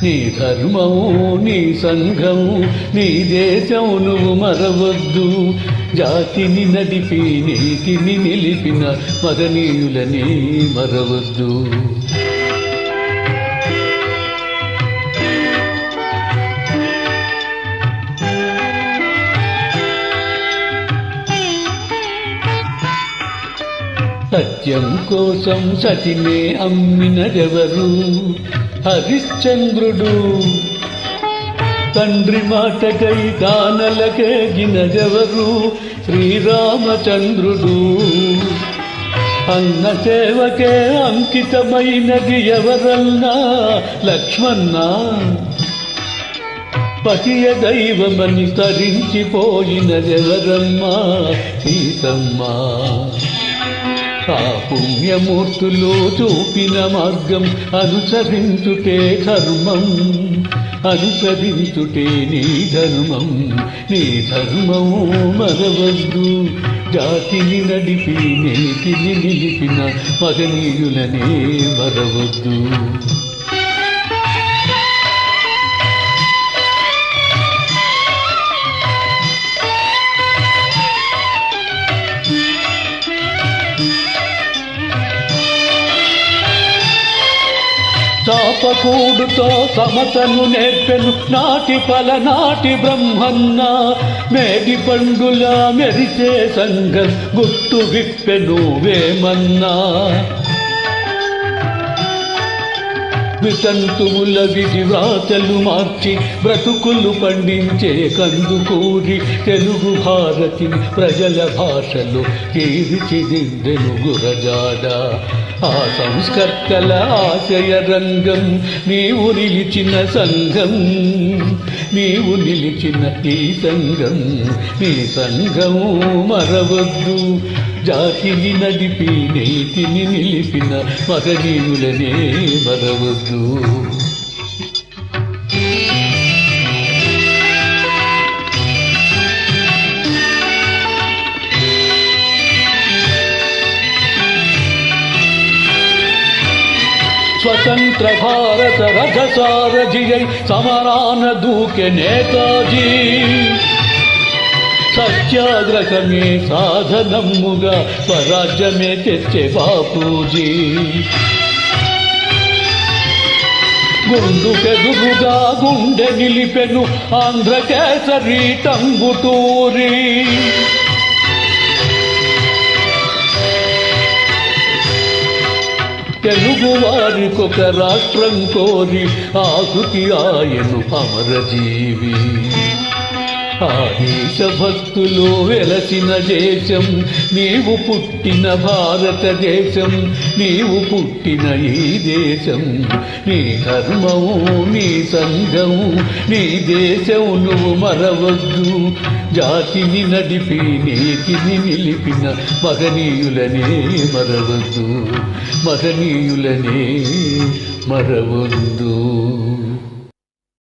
నీ ధర్మము నీ సంఘము నీ దేశం నువ్వు మరవద్దు. జాతిని నడిపి నీతిని నిలిపిన మహనీయులని మరవద్దు. సత్యం కోసం సతినే అమ్మినదెవరు? హరిశ్చంద్రుడు. తండ్రి మాటకై దానలకేగినదెవరు? శ్రీరామచంద్రుడు. అన్న సేవకే అంకితమైనది ఎవరన్నా? లక్ష్మణ. పతియ దైవమని తరించిపోయినదెవరమ్మా? సీతమ్మ. ఆ పుణ్యమూర్తులు చూపిన మార్గం అనుసరించుటే ధర్మం, అనుసరించుటే నీ ధర్మం. నీ ధర్మము మరవద్దు. జాతిని నడిపి నీతిని నిలిపిన మహనీయులనే మరవద్దు. చాపకూడుతో సమతను నేర్పెను నాటి పలనాటి బ్రహ్మన్న. మేడి పండులా మెరిసే సంఘం గుట్టు విప్పెను వేమన్నా. వితంతువుల విధి వ్రాతలు మార్చి బ్రతుకులు పండించే కందుకూరి తెలుగు భారతిని ప్రజల భాషలో తీర్చిదిద్దెను గురజాడ. ఆ సంస్కర్తల ఆశయ రంగం నీవు నిలిచిన సంఘం, నీవు నిలిచిన ఈ సంఘం. నీ సంఘము మరవద్దు. జాతిని నడిపి నీతిని నిలిపిన మహనీయులనే మరవద్దు. స్వతంత్ర భారత రథసారథియై సమరాన దూకె నేతాజీ. సత్యాగ్రహమే సాధనముగా స్వరాజ్యమే తెచ్చే బాపూజీ. గుండుకెదురుగా గుండె నిలిపెను ఆంధ్రకేసరి టంగుటూరి. తెలుగు వారికొక రాష్ట్రం కోరి ఆహుతి ఆయను అమరజీవి. ఆ దేశభక్తులు వెలసిన దేశం నీవు పుట్టిన భారతదేశం, నీవు పుట్టిన ఈ దేశం. నీ ధర్మము నీ సంఘము నీ దేశం నువ్వు మరవద్దు. జాతిని నడిపి నీతిని నిలిపిన మహనీయులనే మరవద్దు, మహనీయులనే మరవద్దు.